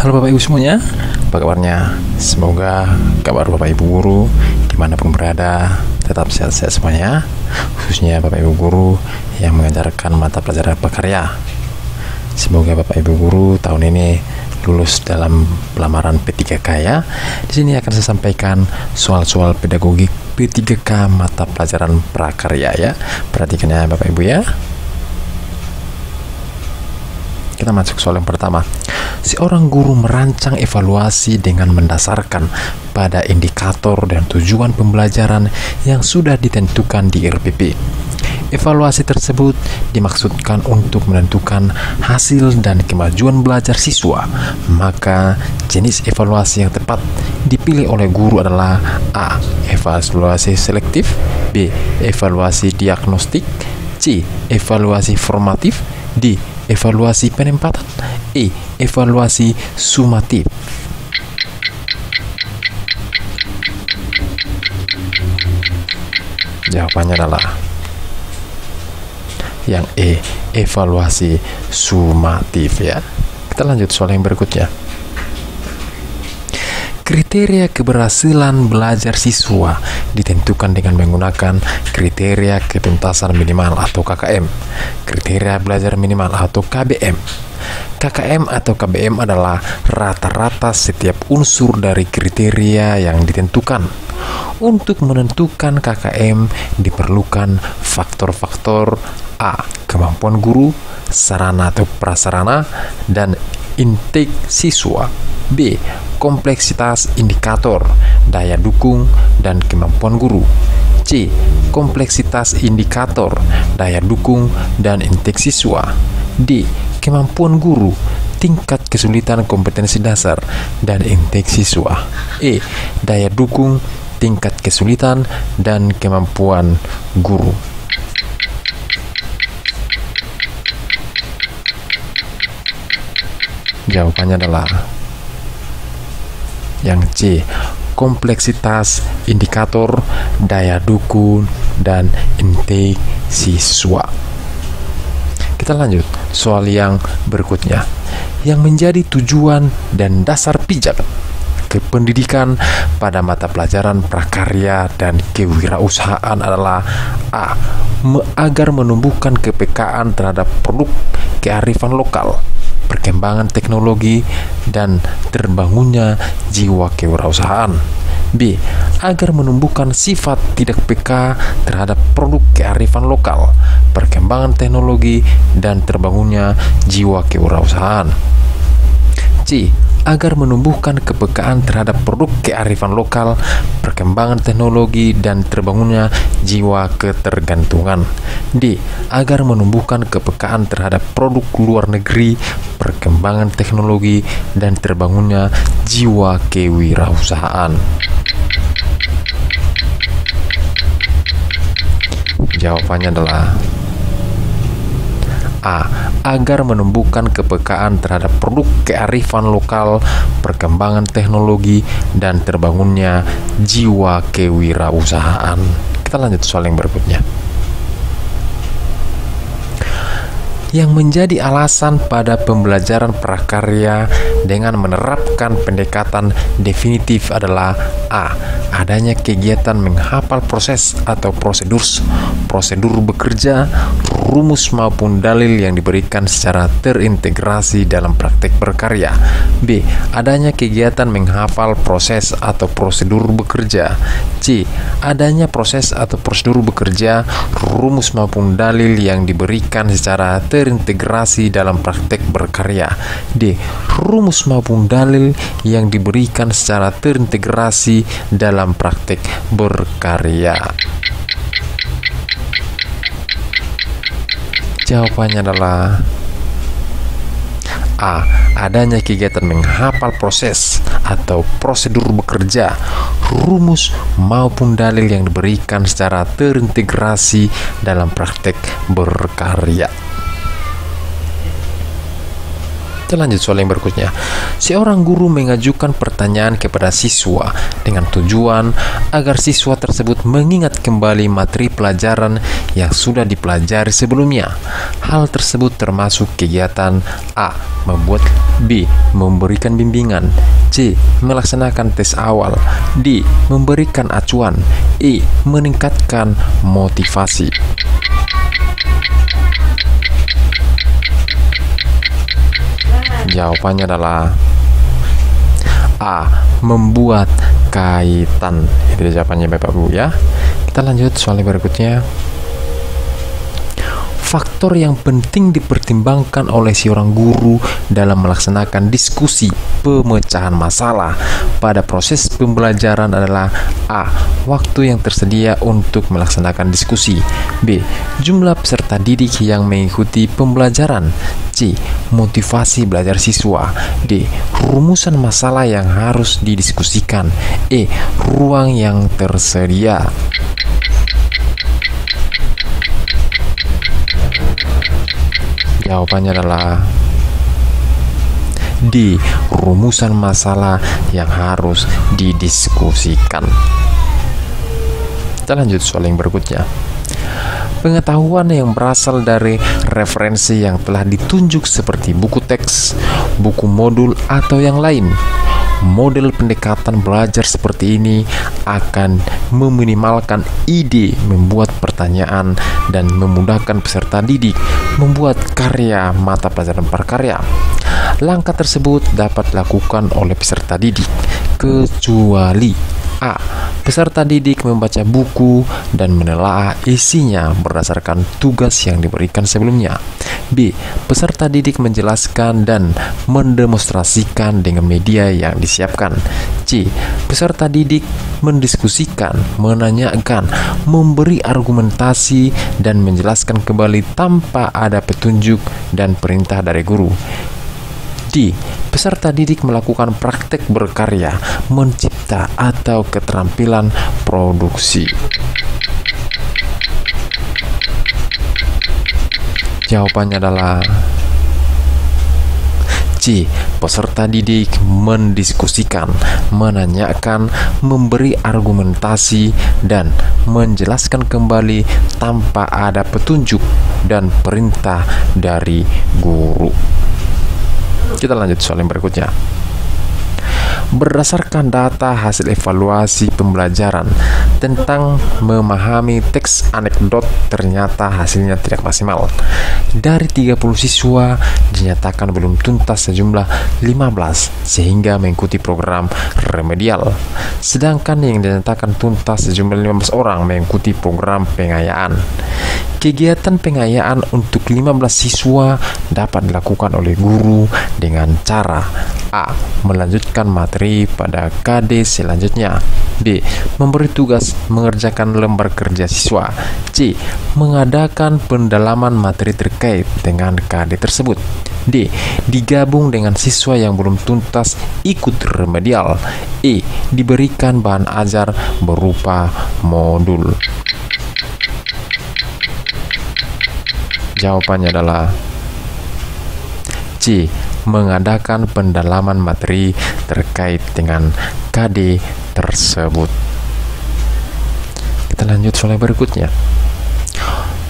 Halo Bapak Ibu semuanya, apa kabarnya? Semoga kabar Bapak Ibu guru dimanapun berada tetap sehat-sehat semuanya, khususnya Bapak Ibu guru yang mengajarkan mata pelajaran prakarya. Semoga Bapak Ibu guru tahun ini lulus dalam pelamaran P3K ya. Di sini akan saya sampaikan soal-soal pedagogik P3K mata pelajaran prakarya ya. Perhatikan ya Bapak Ibu ya. Kita masuk soal yang pertama. Seorang guru merancang evaluasi dengan mendasarkan pada indikator dan tujuan pembelajaran yang sudah ditentukan di RPP. Evaluasi tersebut dimaksudkan untuk menentukan hasil dan kemajuan belajar siswa. Maka jenis evaluasi yang tepat dipilih oleh guru adalah A. Evaluasi selektif, B. Evaluasi diagnostik, C. Evaluasi formatif, D. Evaluasi penempatan, E. Evaluasi sumatif. Jawabannya adalah yang E. Evaluasi sumatif ya. Kita lanjut soal yang berikutnya. Kriteria keberhasilan belajar siswa ditentukan dengan menggunakan kriteria ketuntasan minimal atau KKM, kriteria belajar minimal atau KBM. KKM atau KBM adalah rata-rata setiap unsur dari kriteria yang ditentukan. Untuk menentukan KKM diperlukan faktor-faktor A. Kemampuan guru, sarana atau prasarana, dan intake siswa. B. Kompleksitas indikator, daya dukung, dan kemampuan guru. C. Kompleksitas indikator, daya dukung, dan intake siswa. D. Kemampuan guru, tingkat kesulitan kompetensi dasar, dan intake siswa. E. Daya dukung, tingkat kesulitan, dan kemampuan guru. Jawabannya adalah yang C. Kompleksitas indikator, daya dukung, dan intake siswa. Kita lanjut soal yang berikutnya. Yang menjadi tujuan dan dasar pijakan kependidikan pada mata pelajaran prakarya dan kewirausahaan adalah A. Agar menumbuhkan kepekaan terhadap produk kearifan lokal, perkembangan teknologi, dan terbangunnya jiwa kewirausahaan. B. Agar menumbuhkan sifat tidak peka terhadap produk kearifan lokal, perkembangan teknologi, dan terbangunnya jiwa kewirausahaan. C. Agar menumbuhkan kepekaan terhadap produk kearifan lokal, perkembangan teknologi, dan terbangunnya jiwa ketergantungan. D. Agar menumbuhkan kepekaan terhadap produk luar negeri, perkembangan teknologi, dan terbangunnya jiwa kewirausahaan. Jawabannya adalah A. Agar menumbuhkan kepekaan terhadap produk kearifan lokal, perkembangan teknologi, dan terbangunnya jiwa kewirausahaan. Kita lanjut soal yang berikutnya. Yang menjadi alasan pada pembelajaran prakarya dengan menerapkan pendekatan definitif adalah A. Adanya kegiatan menghafal proses atau prosedur bekerja, rumus maupun dalil yang diberikan secara terintegrasi dalam praktek berkarya. B. Adanya kegiatan menghafal proses atau prosedur bekerja. C. Adanya proses atau prosedur bekerja, rumus maupun dalil yang diberikan secara terintegrasi dalam praktek berkarya. D. Rumus maupun dalil yang diberikan secara terintegrasi dalam praktek berkarya. Jawabannya adalah A. Adanya kegiatan menghafal proses atau prosedur bekerja, rumus maupun dalil yang diberikan secara terintegrasi dalam praktek berkarya. Kita lanjut soal yang berikutnya. Seorang guru mengajukan pertanyaan kepada siswa dengan tujuan agar siswa tersebut mengingat kembali materi pelajaran yang sudah dipelajari sebelumnya. Hal tersebut termasuk kegiatan A. Membuat, B. Memberikan bimbingan, C. Melaksanakan tes awal, D. Memberikan acuan, E. Meningkatkan motivasi. Jawabannya adalah A. Membuat kaitan. Itu jawabannya Bapak Bu ya. Kita lanjut soal berikutnya. Faktor yang penting dipertimbangkan oleh seorang guru dalam melaksanakan diskusi pemecahan masalah pada proses pembelajaran adalah A. Waktu yang tersedia untuk melaksanakan diskusi, B. Jumlah peserta didik yang mengikuti pembelajaran, C. Motivasi belajar siswa, D. Rumusan masalah yang harus didiskusikan, E. Ruang yang tersedia. Jawabannya adalah D. Rumusan masalah yang harus didiskusikan. Kita lanjut soal yang berikutnya. Pengetahuan yang berasal dari referensi yang telah ditunjuk seperti buku teks, buku modul, atau yang lain. Model pendekatan belajar seperti ini akan meminimalkan ide membuat pertanyaan dan memudahkan peserta didik membuat karya mata pelajaran prakarya. Langkah tersebut dapat dilakukan oleh peserta didik kecuali A. Peserta didik membaca buku dan menelaah isinya berdasarkan tugas yang diberikan sebelumnya. B. Peserta didik menjelaskan dan mendemonstrasikan dengan media yang disiapkan. C. Peserta didik mendiskusikan, menanyakan, memberi argumentasi, dan menjelaskan kembali tanpa ada petunjuk dan perintah dari guru. D. Peserta didik melakukan praktek berkarya, mencipta, atau keterampilan produksi. Jawabannya adalah C. Peserta didik mendiskusikan, menanyakan, memberi argumentasi, dan menjelaskan kembali tanpa ada petunjuk dan perintah dari guru. Kita lanjut soal yang berikutnya. Berdasarkan data hasil evaluasi pembelajaran tentang memahami teks anekdot, ternyata hasilnya tidak maksimal. Dari 30 siswa dinyatakan belum tuntas sejumlah 15 sehingga mengikuti program remedial. Sedangkan yang dinyatakan tuntas sejumlah 15 orang mengikuti program pengayaan. Kegiatan pengayaan untuk 15 siswa dapat dilakukan oleh guru dengan cara A. Melanjutkan materi pada KD selanjutnya, B. Memberi tugas mengerjakan lembar kerja siswa, C. Mengadakan pendalaman materi terkait dengan KD tersebut, D. Digabung dengan siswa yang belum tuntas ikut remedial, E. Diberikan bahan ajar berupa modul. Jawabannya adalah C. Mengadakan pendalaman materi terkait dengan KD tersebut. Kita lanjut soal berikutnya.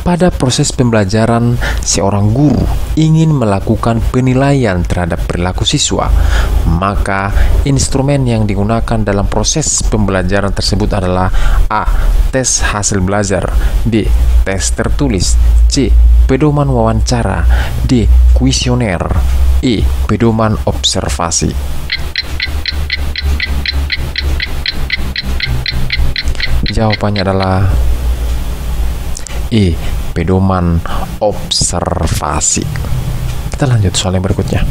Pada proses pembelajaran, seorang guru ingin melakukan penilaian terhadap perilaku siswa, maka instrumen yang digunakan dalam proses pembelajaran tersebut adalah A. Tes hasil belajar, B. Tes tertulis, C. Pedoman wawancara, D. Kuesioner, E. Pedoman observasi. Jawabannya adalah E. Pedoman observasi. Kita lanjut soal yang berikutnya.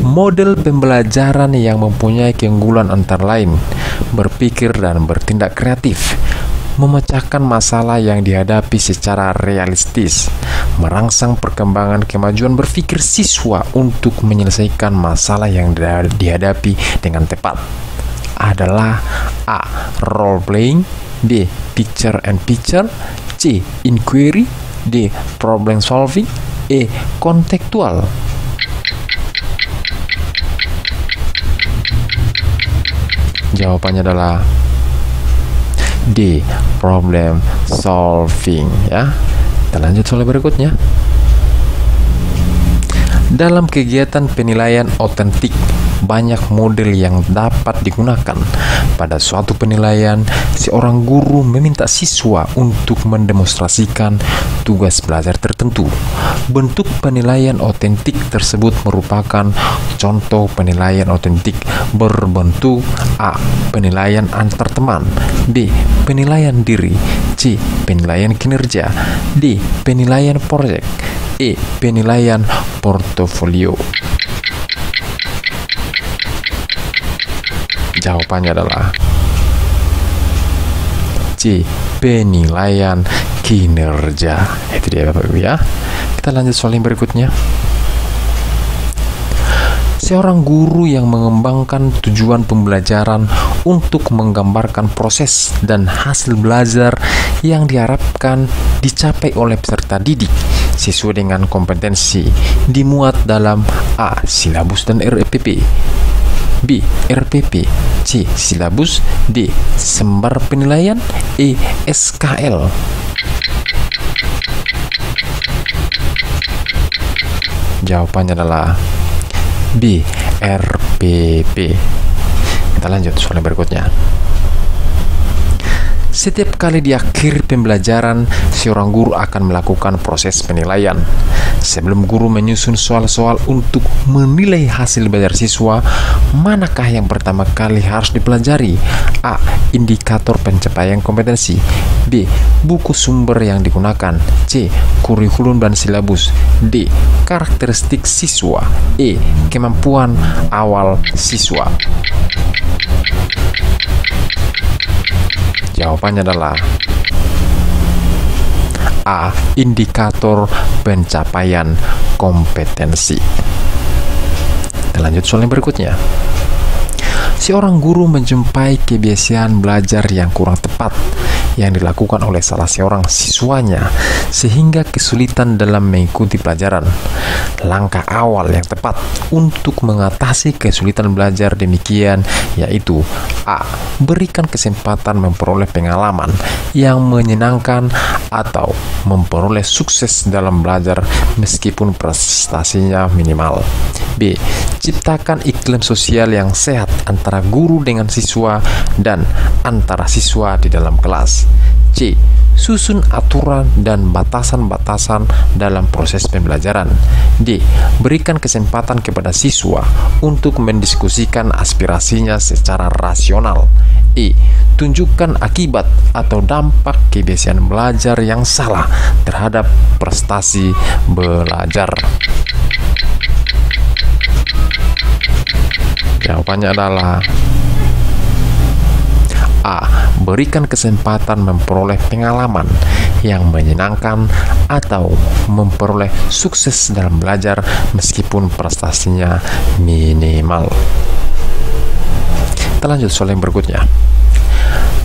Model pembelajaran yang mempunyai keunggulan antara lain berpikir dan bertindak kreatif, memecahkan masalah yang dihadapi secara realistis, merangsang perkembangan kemajuan berpikir siswa untuk menyelesaikan masalah yang dihadapi dengan tepat adalah A. Role playing, B. Picture and picture, C. Inquiry, D. Problem solving, E. Kontekstual. Jawabannya adalah D. Problem solving, ya. Kita lanjut soal berikutnya. Dalam kegiatan penilaian otentik, banyak model yang dapat digunakan. Pada suatu penilaian, seorang guru meminta siswa untuk mendemonstrasikan tugas belajar tertentu. Bentuk penilaian otentik tersebut merupakan contoh penilaian otentik berbentuk A. Penilaian antar teman, B. Penilaian diri, C. Penilaian kinerja, D. Penilaian proyek, E. Penilaian portofolio. Jawabannya adalah C. Penilaian kinerja. Itu dia Bapak Ibu ya. Kita lanjut soal yang berikutnya. Seorang guru yang mengembangkan tujuan pembelajaran untuk menggambarkan proses dan hasil belajar yang diharapkan dicapai oleh peserta didik sesuai dengan kompetensi dimuat dalam A. Silabus dan RPP, B. RPP, C. Silabus, D. Sembar penilaian, E. SKL. Jawabannya adalah B. RPP. Kita lanjut soal berikutnya. Setiap kali di akhir pembelajaran, seorang guru akan melakukan proses penilaian. Sebelum guru menyusun soal-soal untuk menilai hasil belajar siswa, manakah yang pertama kali harus dipelajari? A. Indikator pencapaian kompetensi, B. Buku sumber yang digunakan, C. Kurikulum dan silabus, D. Karakteristik siswa, E. Kemampuan awal siswa. Jawabannya adalah A. Indikator pencapaian kompetensi. Kita lanjut soal yang berikutnya. Seorang guru menjumpai kebiasaan belajar yang kurang tepat yang dilakukan oleh salah seorang siswanya sehingga kesulitan dalam mengikuti pelajaran. Langkah awal yang tepat untuk mengatasi kesulitan belajar demikian yaitu A. Berikan kesempatan memperoleh pengalaman yang menyenangkan atau memperoleh sukses dalam belajar meskipun prestasinya minimal. B. Ciptakan iklim sosial yang sehat antara guru dengan siswa dan antara siswa di dalam kelas. C. Susun aturan dan batasan-batasan dalam proses pembelajaran. D. Berikan kesempatan kepada siswa untuk mendiskusikan aspirasinya secara rasional. E. Tunjukkan akibat atau dampak kebiasaan belajar yang salah terhadap prestasi belajar. Jawabannya adalah A. Berikan kesempatan memperoleh pengalaman yang menyenangkan atau memperoleh sukses dalam belajar meskipun prestasinya minimal. Kita lanjut soal yang berikutnya.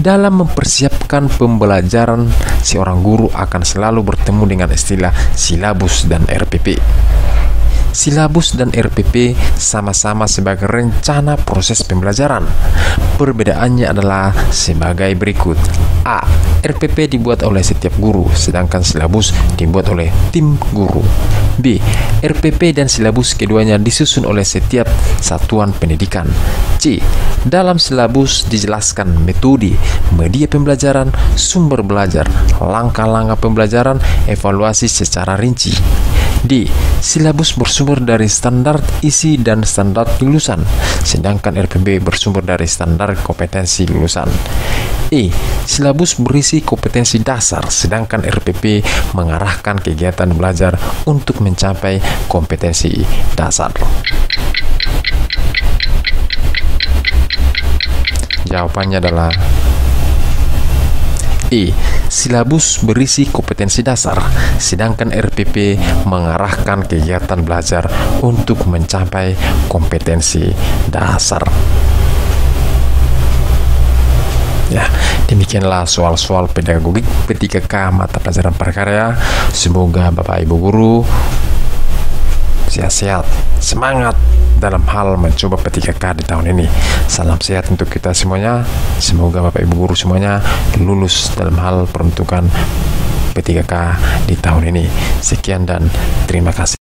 Dalam mempersiapkan pembelajaran, seorang guru akan selalu bertemu dengan istilah silabus dan RPP. Silabus dan RPP sama-sama sebagai rencana proses pembelajaran. Perbedaannya adalah sebagai berikut. A. RPP dibuat oleh setiap guru, sedangkan silabus dibuat oleh tim guru. B. RPP dan silabus keduanya disusun oleh setiap satuan pendidikan. C. Dalam silabus dijelaskan metode, media pembelajaran, sumber belajar, langkah-langkah pembelajaran, evaluasi secara rinci. D. Silabus bersumber dari standar isi dan standar lulusan, sedangkan RPP bersumber dari standar kompetensi lulusan. E. Silabus berisi kompetensi dasar, sedangkan RPP mengarahkan kegiatan belajar untuk mencapai kompetensi dasar. Jawabannya adalah E. Silabus berisi kompetensi dasar, sedangkan RPP mengarahkan kegiatan belajar untuk mencapai kompetensi dasar. Ya, demikianlah soal-soal pedagogik P3K mata pelajaran prakarya. Semoga Bapak Ibu guru sehat-sehat, semangat dalam hal mencoba P3K di tahun ini. Salam sehat untuk kita semuanya. Semoga Bapak Ibu guru semuanya lulus dalam hal peruntukan P3K di tahun ini. Sekian dan terima kasih.